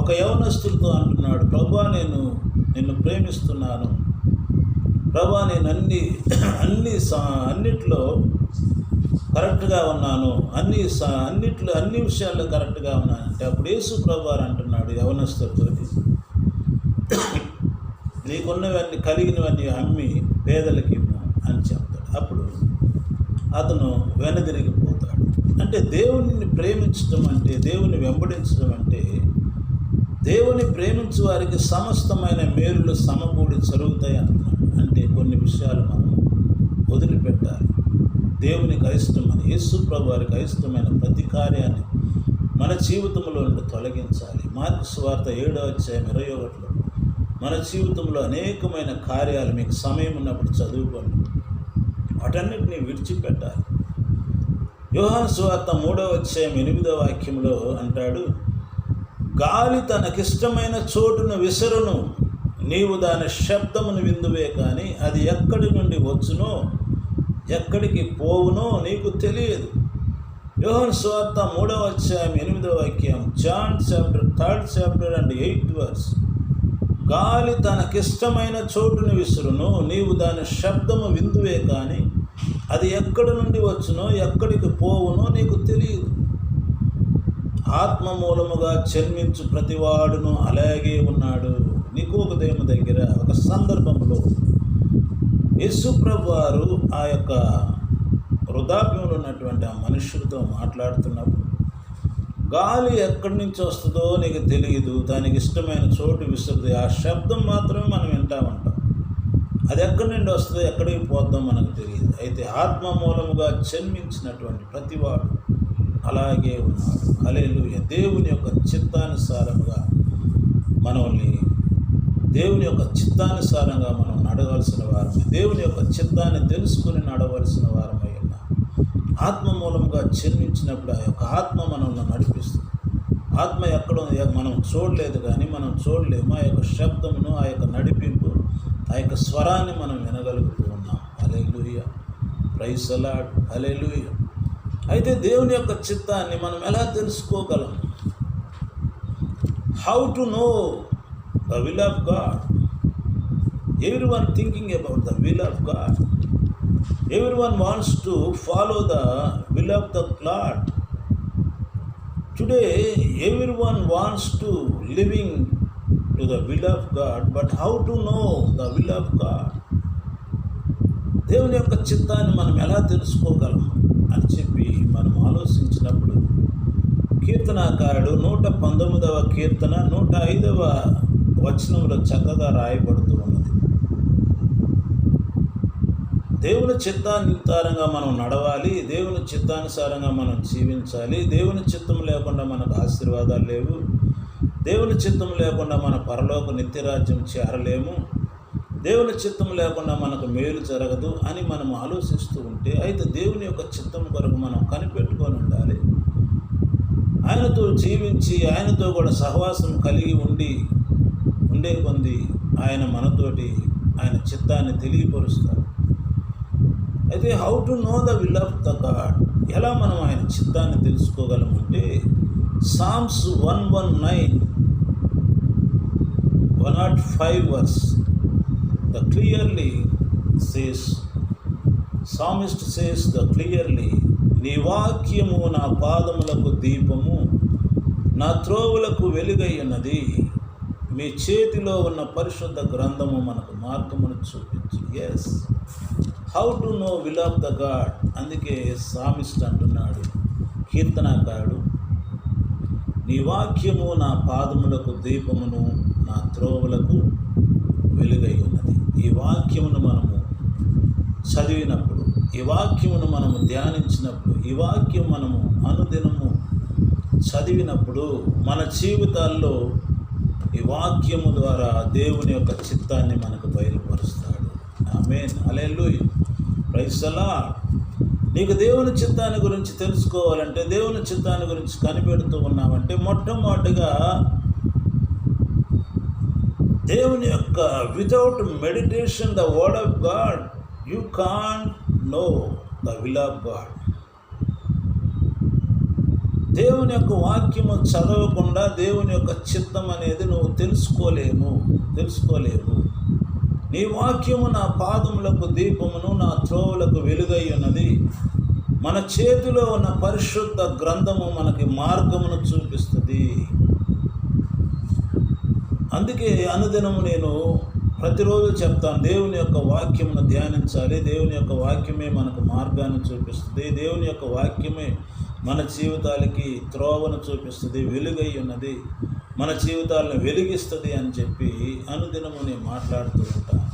ఒక యవనస్తుడితో అంటున్నాడు, ప్రభువా నేను నిన్ను ప్రేమిస్తున్నాను, ప్రభువా నేను అన్నిట్లో కరెక్ట్గా ఉన్నాను, అన్ని విషయాల్లో కరెక్ట్గా ఉన్నాను అంటే, అప్పుడు యేసు ప్రభువారు అంటున్నాడు యవనస్తుడితో, నీకున్నవన్నీ కలిగినవన్నీ అమ్మి పేదలకి ఇవ్వు అని చెప్తాడు. అప్పుడు అతను వెనదిరిగిపోతాడు. అంటే దేవుని ప్రేమించడం అంటే, దేవుని వెంబడించడం అంటే, దేవుని ప్రేమించే వారికి సమస్తమైన మేలులు సమకూడి జరుగుతాయి అంటున్నాడు. అంటే కొన్ని విషయాలు మనం వదిలిపెట్టాలి. దేవునికి అయిష్టమైన, యేసు ప్రభు వారికి అయిష్టమైన ప్రతి కార్యాన్ని మన జీవితంలో నుండి తొలగించాలి. మార్కు సువార్త 7వ అధ్యాయం 21లో మన జీవితంలో అనేకమైన కార్యాలు మీకు సమయం ఉన్నప్పుడు చదువుకోండి, వాటన్నిటిని విడిచిపెట్టాలి. యోహాను సువార్త 3వ అధ్యాయం 8వ వాక్యంలో అంటాడు, గాలి తనకిష్టమైన చోటును విసరును, నీవు దాని శబ్దమును విందువే కానీ అది ఎక్కడి నుండి వచ్చునో ఎక్కడికి పోవునో నీకు తెలియదు. యోహాను సువార్త 3వ అధ్యాయం 8వ వాక్యం, John chapter 3rd chapter and 8th verse. గాలి తనకిష్టమైన చోటును విసురును, నీవు దాని శబ్దము విందువే కానీ అది ఎక్కడి నుండి వచ్చునో ఎక్కడికి పోవునో నీకు తెలియదు. ఆత్మ మూలముగా జన్మించు ప్రతివాడును అలాగే ఉన్నాడు. నికోదేము దగ్గర ఒక సందర్భంలో యేసుప్రభు వారు ఆ యొక్క వృద్ధాప్యంలో ఉన్నటువంటి ఆ మనుష్యుడితో మాట్లాడుతున్నప్పుడు, గాలి ఎక్కడి నుంచి వస్తుందో నీకు తెలియదు, దానికి ఇష్టమైన చోటు విసురుది, ఆ శబ్దం మాత్రమే మనం వింటా ఉంటాం. అది ఎక్కడి నుండి వస్తుందో ఎక్కడికి పోద్దాం మనకు తెలియదు. అయితే ఆత్మ మూలముగా జన్మించినటువంటి ప్రతివాడు అలాగే ఉన్నాడు. హల్లెలూయా. దేవుని యొక్క చిత్తానుసారముగా మనల్ని దేవుని యొక్క చిత్తానుసారంగా మనం నడవలసిన వారమే, దేవుని యొక్క చిత్తాన్ని తెలుసుకుని నడవలసిన వారమై ఉన్నాం. ఆత్మ మూలంగా జన్మించినప్పుడు ఆ యొక్క ఆత్మ మనల్ని నడిపిస్తుంది. ఆత్మ ఎక్కడో మనం చూడలేదు, కానీ మనం చూడలేము. ఆ యొక్క శబ్దమును, ఆ యొక్క నడిపింపు, ఆ యొక్క స్వరాన్ని మనం వినగలుగుతూ ఉన్నాం. Hallelujah. Praise the lord. Hallelujah. అయితే దేవుని యొక్క చిత్తాన్ని మనం ఎలా తెలుసుకోగలం? How to know the will of God. Everyone thinking about the will of God. Everyone wants to follow the will of the Lord. Today, everyone wants to living to the will of God, but how to know the will of God? దేవుని యొక్క చిత్తాన్ని మనం ఎలా తెలుసుకోగలం అని చెప్పి మనం ఆలోచించినప్పుడు, కీర్తనాకారుడు 119వ కీర్తన 105వ వచనంలో చక్కగా రాయబడుతూ ఉన్నది. దేవుని చిత్తానుసారంగా మనం నడవాలి, దేవుని చిత్తానుసారంగా మనం జీవించాలి. దేవుని చిత్తం లేకుండా మనకు ఆశీర్వాదాలు లేవు. దేవుని చిత్తం లేకుండా మన పరలోక నిత్యరాజ్యం చేరలేము. దేవుని చిత్తం లేకుండా మనకు మేలు జరగదు అని మనం ఆలోచిస్తూ ఉంటే, అయితే దేవుని యొక్క చిత్తం కొరకు మనం కనిపెట్టుకొని ఉండాలి. ఆయనతో జీవించి ఆయనతో కూడా సహవాసం కలిగి ఉండే కొంది ఆయన మనతోటి ఆయన చిత్తాన్ని తెలియపరుస్తారు. అయితే how to know the will of the God, ఎలా మనం ఆయన చిత్తాన్ని తెలుసుకోగలమంటే, psalms 119 105 verse the clearly says, psalmist says the clearly, నీ వాక్యము నా పాదములకు దీపము, నా త్రోవులకు వెలుగై ఉన్నది. మీ చేతిలో ఉన్న పరిశుద్ధ గ్రంథము మనకు మార్గమును చూపించు. Yes, how to know will of the God. అందుకే సామిస్ట్ అంటున్నాడు, కీర్తనాకారుడు, నీ వాక్యము నా పాదములకు దీపమును, నా త్రోవులకు వెలుగై ఉన్నది. ఈ వాక్యమును మనము చదివినప్పుడు, ఈ వాక్యమును మనము ధ్యానించినప్పుడు, ఈ వాక్యం మనము అనుదినము చదివినప్పుడు మన జీవితాల్లో ఈ వాక్యము ద్వారా దేవుని యొక్క చిత్తాన్ని మనకు బయలుపరుస్తాడు. Amen. Hallelujah. Praise the lord. నీకు దేవుని చిత్తాన్ని గురించి తెలుసుకోవాలంటే, దేవుని చిత్తాన్ని గురించి కనిపెడుతూ ఉన్నామంటే, మొట్టమొదటిగా దేవుని యొక్క without meditation the word of God you can't know the will of God. దేవుని యొక్క వాక్యము చదవకుండా దేవుని యొక్క చిత్తం అనేది నువ్వు తెలుసుకోలేవు. నీ వాక్యము నా పాదములకు దీపమును, నా త్రోవులకు వెలుగై ఉన్నది. మన చేతిలో ఉన్న పరిశుద్ధ గ్రంథము మనకి మార్గమును చూపిస్తుంది. అందుకే అనుదినము నేను ప్రతిరోజు చెప్తాను, దేవుని యొక్క వాక్యమును ధ్యానించాలి. దేవుని యొక్క వాక్యమే మనకు మార్గాన్ని చూపిస్తుంది. దేవుని యొక్క వాక్యమే మన జీవితాలకి త్రోవను చూపిస్తుంది, వెలుగై ఉన్నది, మన జీవితాలను వెలిగిస్తుంది అని చెప్పి అనుదినము నేను మాట్లాడుతూ ఉంటాను.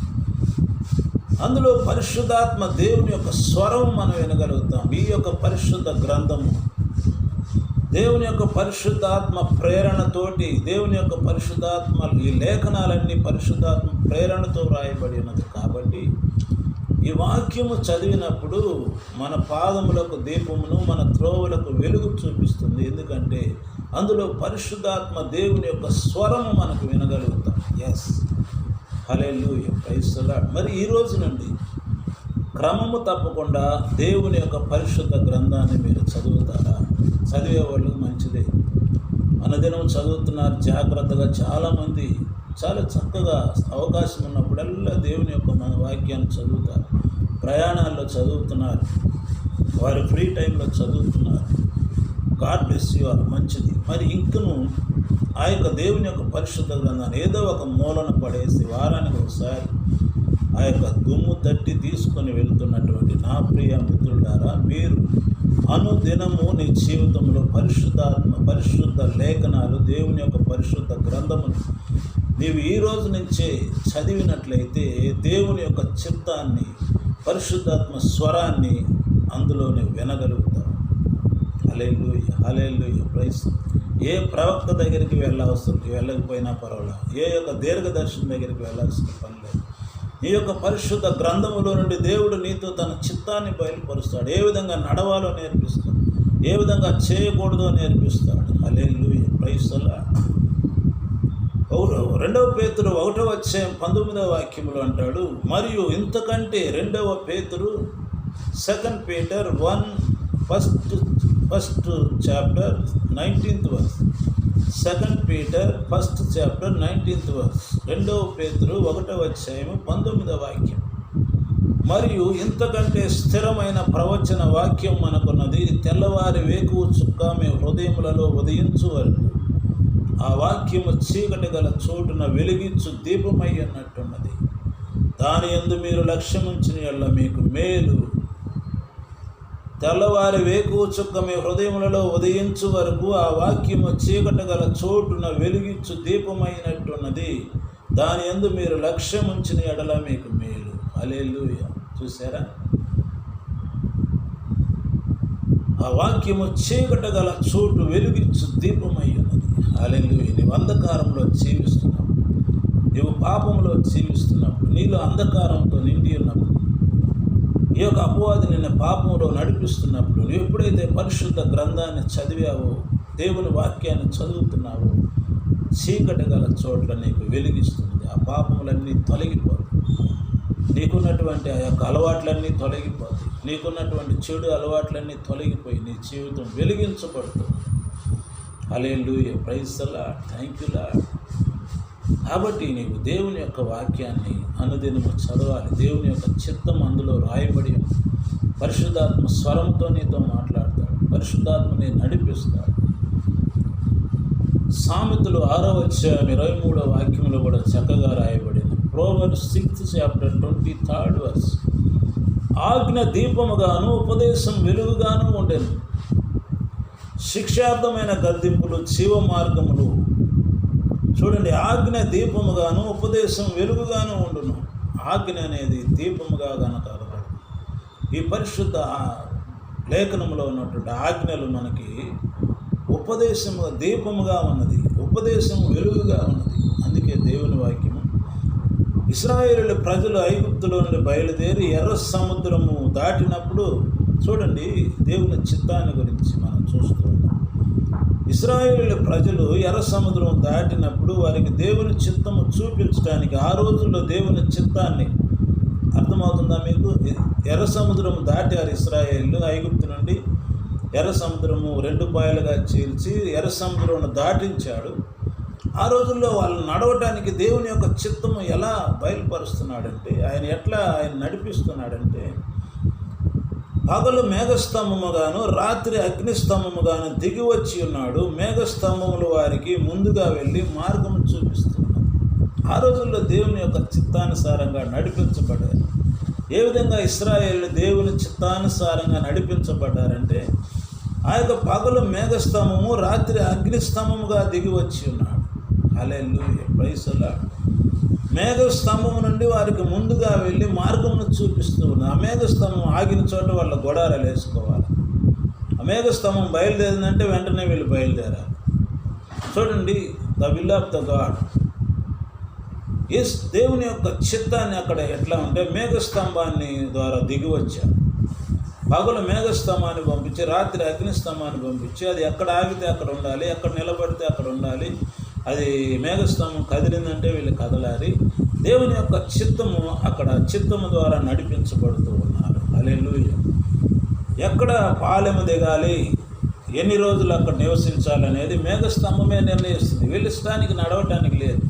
అందులో పరిశుద్ధాత్మ దేవుని యొక్క స్వరం మనం వినగలుగుతాం. ఈ యొక్క పరిశుద్ధ గ్రంథము దేవుని యొక్క పరిశుద్ధాత్మ ప్రేరణతోటి, దేవుని యొక్క పరిశుద్ధాత్మ, ఈ లేఖనాలన్నీ పరిశుద్ధాత్మ ప్రేరణతో వ్రాయబడి ఉన్నది. కాబట్టి ఈ వాక్యము చదివినప్పుడు మన పాదములకు దీపమును, మన త్రోవులకు వెలుగు చూపిస్తుంది. ఎందుకంటే అందులో పరిశుద్ధాత్మ దేవుని యొక్క స్వరము మనకు వినగలుగుతాం. Yes, hallelujah, praise the lord. మరి ఈ రోజు నుండి క్రమము తప్పకుండా దేవుని యొక్క పరిశుద్ధ గ్రంథాన్ని మీరు చదువుతారా? చదివేవాళ్ళు మంచిదే. అనుదినం చదువుతున్నారు జాగ్రత్తగా. చాలామంది చాలా చక్కగా అవకాశం ఉన్నప్పుడల్లా దేవుని యొక్క మన వాక్యాన్ని చదువుతారు. ప్రయాణాల్లో చదువుతున్నారు, వారి ఫ్రీ టైంలో చదువుతున్నారు. గాడ్ బ్లెస్ యు ఆల్, మంచిది. మరి ఇంకను ఆ యొక్క దేవుని యొక్క పరిశుద్ధ గ్రంథాన్ని ఏదో ఒక మూలన పడేసి వారానికి ఒకసారి ఆ యొక్క దుమ్ము తట్టి తీసుకొని వెళ్తున్నటువంటి నా ప్రియ మిత్రులారా, మీరు అనుదినము నీ జీవితంలో పరిశుద్ధ లేఖనాలు, దేవుని యొక్క పరిశుద్ధ గ్రంథమును నీవు ఈ రోజు నుంచే చదివినట్లయితే దేవుని యొక్క చిత్తాన్ని, పరిశుద్ధాత్మ స్వరాన్ని అందులోనే వినగలుగుతావు. హల్లెలూయా, హల్లెలూయా, ప్రైజ్. ఏ ప్రవక్త దగ్గరికి వెళ్ళకపోయినా పర్వాలేదు, ఏ యొక్క దీర్ఘదర్శనం దగ్గరికి వెళ్ళాల్సిన పని లేదు. నీ యొక్క పరిశుద్ధ గ్రంథములో నుండి దేవుడు నీతో తన చిత్తాన్ని బయలుపరుస్తాడు. ఏ విధంగా నడవాలో నేర్పిస్తాడు, ఏ విధంగా చేయకూడదో నేర్పిస్తాడు. హల్లెలూయా, ప్రైజ్ లార్డ్. 2 పేతురు 1:19 అంటాడు, మరియు ఇంతకంటే 2 పేతురు 2 Peter 1 first chapter 19th verse. 2 Peter 1st chapter 19th verse. 2 పేతురు 1:19. మరియు ఇంతకంటే స్థిరమైన ప్రవచన వాక్యం మనకున్నది, తెల్లవారి వేకువ చుక్క మీ హృదయములలో ఉదయించు వరకు ఆ వాక్యము చీకటి గల చోటున వెలిగించు దీపమై అన్నట్టున్నది. దాని యందు మీరు లక్ష్యముంచిన యెడల మీకు మేలు. తెల్లవారి వేకువ చుక్క మీ హృదయములలో ఉదయించు వరకు ఆ వాక్యము చీకటి గల చోటున వెలిగించు దీపమైనట్టున్నది. దాని యందు మీరు లక్ష్యముంచిన యెడల మీకు మేలు. హల్లెలూయా. చూసారా, ఆ వాక్యము చీకటి గల చోటు వెలిగించు దీపమై ఉన్నది. హల్లెలూయా. నీవు అంధకారంలో జీవిస్తున్నావు, నీవు పాపంలో జీవిస్తున్నప్పుడు, నీలో అంధకారంతో నిండి ఉన్నప్పుడు, ఈ యొక్క అపవాది నిన్ను పాపంలో నడిపిస్తున్నప్పుడు, నువ్వు ఎప్పుడైతే పరిశుద్ధ గ్రంథాన్ని చదివావో, దేవుని వాక్యాన్ని చదువుతున్నావో, చీకటి గల చోట్ల నీకు వెలిగిస్తుంది. ఆ పాపములన్నీ తొలగిపోతాయి, నీకున్నటువంటి ఆ యొక్క అలవాట్లన్నీ తొలగిపోతాయి, నీకున్నటువంటి చెడు అలవాట్లన్నీ తొలగిపోయి నీ జీవితం వెలిగించబడుతుంది. Hallelujah, praise the lord, thank you lord. కాబట్టి నీవు దేవుని యొక్క వాక్యాన్ని అనుదినము చదవాలి. దేవుని యొక్క చిత్తం అందులో రాయబడి, పరిశుద్ధాత్మ స్వరంతో నీతో మాట్లాడతాడు, పరిశుద్ధాత్మని నడిపిస్తాడు. సామెతలు 6:23 కూడా చక్కగా రాయబడింది. Proverbs 6th chapter 23rd verse. ఆజ్ఞ దీపముగాను ఉపదేశం వెలుగుగాను ఉండెను, శిక్షార్థమైన గద్దింపులు జీవ మార్గములు. చూడండి, ఆజ్ఞ దీపముగాను ఉపదేశం వెలుగుగాను ఉండును. ఆజ్ఞ అనేది దీపముగా గనక ఈ పరిశుద్ధ లేఖనంలో ఉన్నటువంటి ఆజ్ఞలు మనకి ఉపదేశము దీపముగా ఉన్నది, ఉపదేశము వెలుగుగా ఉన్నది. అందుకే దేవుని వాక్యము, ఇశ్రాయేలు ప్రజలు ఐగుప్తులో నుండి బయలుదేరి ఎర్ర సముద్రము దాటినప్పుడు, చూడండి దేవుని చిత్తాన్ని గురించి మనం చూస్తూ ఉన్నాం. ఇశ్రాయేలు ప్రజలు ఎర్ర సముద్రం దాటినప్పుడు వారికి దేవుని చిత్తము చూపించడానికి ఆ రోజుల్లో దేవుని చిత్తాన్ని, అర్థమవుతుందా మీకు? ఎర్ర సముద్రం దాటారు ఇశ్రాయేలు, ఐగుప్తు నుండి ఎర్ర సముద్రము 2 పాయలుగా చీల్చి ఎర్ర సముద్రం దాటించాడు. ఆ రోజుల్లో వాళ్ళు నడవటానికి దేవుని యొక్క చిత్తము ఎలా బయలుపరుస్తున్నాడంటే, ఆయన నడిపిస్తున్నాడంటే, పగలు మేఘస్తంభముగాను రాత్రి అగ్నిస్తంభముగాను దిగి వచ్చి ఉన్నాడు. మేఘస్తంభములు వారికి ముందుగా వెళ్ళి మార్గము చూపిస్తున్నాడు. ఆ రోజుల్లో దేవుని యొక్క చిత్తానుసారంగా నడిపించబడ్డారు. ఏ విధంగా ఇశ్రాయేలు దేవుని చిత్తానుసారంగా నడిపించబడ్డారంటే, ఆ యొక్క పగలు మేఘస్తంభము రాత్రి అగ్నిస్తంభముగా దిగి వచ్చి ఉన్నాడు. హల్లెలూయా, ప్రైజ్ ది లార్డ్. మేఘస్తంభము నుండి వారికి ముందుగా వెళ్ళి మార్గమును చూపిస్తూ ఉన్నాడు. ఆ మేఘస్తంభం ఆగిన చోట వాళ్ళ గొడారాలు వేసుకోవాలి. ఆ మేఘస్తంభం బయలుదేరిందంటే వెంటనే వీళ్ళు బయలుదేరాలి. చూడండి, the will of the God. దేవుని యొక్క చిత్తాన్ని అక్కడ ఎట్లా ఉంటే, మేఘస్తంభాన్ని ద్వారా దిగి వచ్చారు. పగలు మేఘస్తంభాన్ని పంపించి రాత్రి అగ్నిస్తంభాన్ని పంపించి, అది ఎక్కడ ఆగితే అక్కడ ఉండాలి, ఎక్కడ నిలబడితే అక్కడ ఉండాలి. అది మేఘస్తంభం కదిలిందంటే వీళ్ళు కదలాలి. దేవుని యొక్క చిత్తము అక్కడ చిత్తము ద్వారా నడిపించబడుతూ ఉన్నారు. హల్లెలూయా. ఎక్కడ పాలెము దిగాలి, ఎన్ని రోజులు అక్కడ నివసించాలనేది మేఘస్తంభమే నిర్ణయిస్తుంది. వీళ్ళ స్థానికి నడవటానికి లేదు.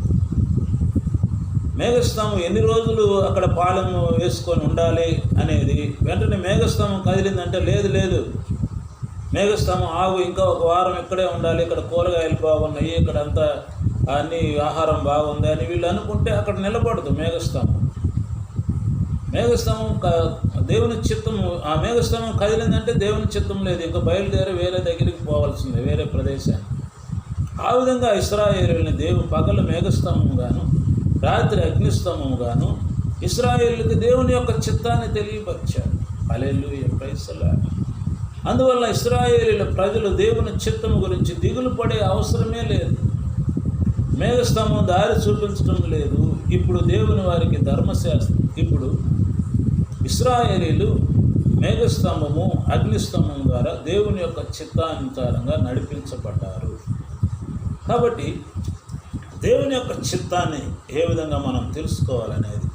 మేఘస్తంభం ఎన్ని రోజులు అక్కడ పాలెము వేసుకొని ఉండాలి అనేది, వెంటనే మేఘస్తంభం కదిలిందంటే లేదు మేఘస్తంభం ఆగు, ఇంకా ఒక వారం ఇక్కడే ఉండాలి, ఇక్కడ కూరగాయలు బాగున్నాయి, ఇక్కడ అంతా అన్ని ఆహారం బాగుంది అని వీళ్ళు అనుకుంటే అక్కడ నిలబడదు మేఘస్తంభం. మేఘస్తంభం దేవుని చిత్తము, ఆ మేఘస్తంభం కదిలిందంటే దేవుని చిత్తం లేదు, ఇంకా బయలుదేరి వేరే దగ్గరికి పోవాల్సిందే, వేరే ప్రదేశానికి. ఆ విధంగా ఇశ్రాయేలుని పగలు మేఘస్తంభం గాను రాత్రి అగ్నిస్తంభం గాను ఇశ్రాయేలుకి దేవుని యొక్క చిత్తాన్ని తెలియపరిచాడు. హల్లెలూయా, ప్రైజ్ ది లార్డ్. అందువల్ల ఇశ్రాయేలీల ప్రజలు దేవుని చిత్తము గురించి దిగులు పడే అవసరమే లేదు. మేఘస్తంభం దారి చూపించడం లేదు. ఇప్పుడు దేవుని వారికి ధర్మశాస్త్రం, ఇప్పుడు ఇశ్రాయేలీలు మేఘస్తంభము అగ్నిస్తంభం ద్వారా దేవుని యొక్క చిత్తానుసారంగా నడిపించబడ్డారు. కాబట్టి దేవుని యొక్క చిత్తాన్ని ఏ విధంగా మనం తెలుసుకోవాలనేది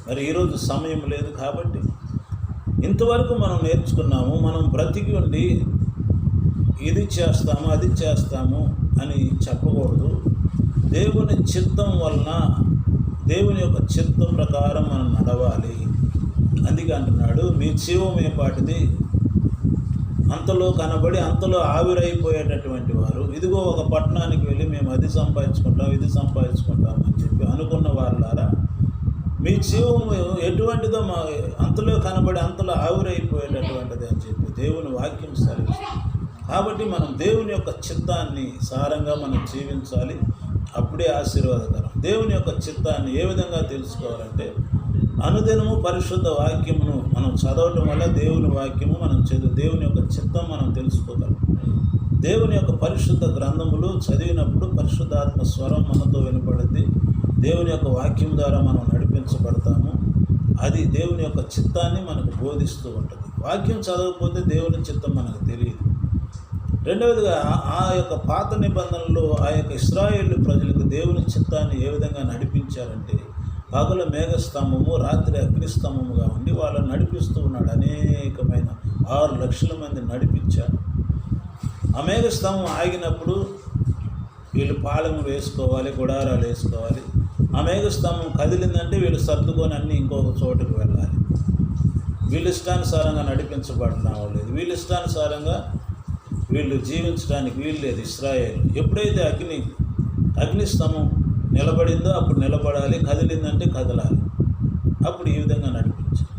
మరి ఈరోజు సమయం లేదు కాబట్టి ఇంతవరకు మనం నేర్చుకున్నాము. మనం బ్రతికి ఉండి ఇది చేస్తాము అది చేస్తాము అని చెప్పకూడదు. దేవుని చిత్తం వలన, దేవుని యొక్క చిత్తం ప్రకారం మనం నడవాలి. అందుకే అంటున్నాడు, మీ జీవమే పాటిది, అంతలో కనబడి అంతలో ఆవిరైపోయేటటువంటి వారు, ఇదిగో ఒక పట్టణానికి వెళ్ళి మేము అది సంపాదించుకుంటాం ఇది సంపాదించుకుంటాం అని చెప్పి అనుకున్న వాళ్ళారా, మీ జీవం ఎటువంటిదో అంతలో కనబడి అంతలో ఆవిరైపోయేటటువంటిది అని చెప్పి దేవుని వాక్యం సెలవిస్తుంది. కాబట్టి మనం దేవుని యొక్క చిత్తాన్ని సారంగా మనం జీవించాలి, అప్పుడే ఆశీర్వాదకరం. దేవుని యొక్క చిత్తాన్ని ఏ విధంగా తెలుసుకోవాలంటే అనుదినము పరిశుద్ధ వాక్యమును మనం చదవటం వల్ల దేవుని వాక్యము మనం దేవుని యొక్క చిత్తం మనం తెలుసుకోగలం. దేవుని యొక్క పరిశుద్ధ గ్రంథములు చదివినప్పుడు పరిశుద్ధాత్మ స్వరం మనతో వినపడుద్ది. దేవుని యొక్క వాక్యం ద్వారా మనం నడిపించబడతాము. అది దేవుని యొక్క చిత్తాన్ని మనకు బోధిస్తూ ఉంటుంది. వాక్యం చదవకపోతే దేవుని చిత్తం మనకు తెలియదు. రెండవదిగా ఆ యొక్క పాత నిబంధనలో ఆ యొక్క ఇశ్రాయేలు ప్రజలకు దేవుని చిత్తాన్ని ఏ విధంగా నడిపించారంటే పగలు మేఘస్తంభము రాత్రి అగ్నిస్తంభముగా ఉండి వాళ్ళని నడిపిస్తూ ఉన్నాడు. అనేకమైన 6 లక్షల మంది నడిపించాడు. ఆ మేఘస్తంభం ఆగినప్పుడు వీళ్ళు పాలెము వేసుకోవాలి, గుడారాలు వేసుకోవాలి. ఆ మేఘస్తంభం కదిలిందంటే వీళ్ళు సర్దుకొని అన్నీ ఇంకొక చోటుకు వెళ్ళాలి. వీళ్ళ ఇష్టానుసారంగా నడిపించబడినావు లేదు, వీళ్ళ ఇష్టానుసారంగా వీళ్ళు జీవించడానికి వీలు లేదు. ఇశ్రాయేలు ఎప్పుడైతే అగ్నిస్తంభం నిలబడిందో అప్పుడు నిలబడాలి, కదిలిందంటే కదలాలి. అప్పుడు ఈ విధంగా నడిపించాలి.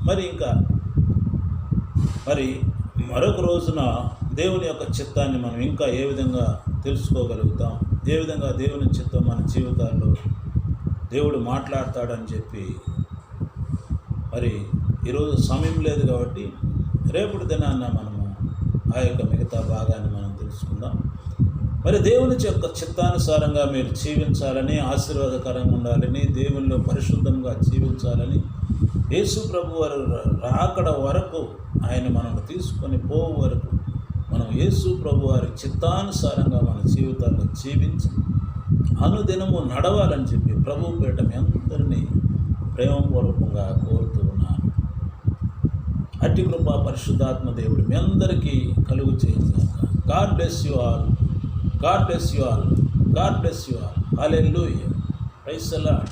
మరి మరొక రోజున దేవుని యొక్క చిత్తాన్ని మనం ఇంకా ఏ విధంగా తెలుసుకోగలుగుతాం, ఏ విధంగా దేవుని చిత్తం మన జీవితాల్లో దేవుడు మాట్లాడతాడని చెప్పి మరి ఈరోజు సమయం లేదు కాబట్టి రేపటి దినాన్న మనము ఆ యొక్క మిగతా భాగాన్ని మనం తెలుసుకుందాం. మరి దేవుని యొక్క చిత్తానుసారంగా మీరు జీవించాలని, ఆశీర్వాదకరంగా ఉండాలని, దేవునిలో పరిశుద్ధంగా జీవించాలని, యేసు ప్రభు వారు రాకడ వరకు ఆయన మనల్ని తీసుకొని పోవు వరకు మనం యేసు ప్రభు వారి చిత్తానుసారంగా మన జీవితాల్లో జీవించి అనుదినము నడవాలని చెప్పి ప్రభు పేట మీ అందరినీ ప్రేమపూర్వకంగా కోరుతూ ఉన్నాను. అట్టి కృప పరిశుద్ధాత్మ దేవుడు మీ అందరికీ కలుగు చేయించాక. God bless you all. God bless you all. God bless you all. Hallelujah. Praise the Lord.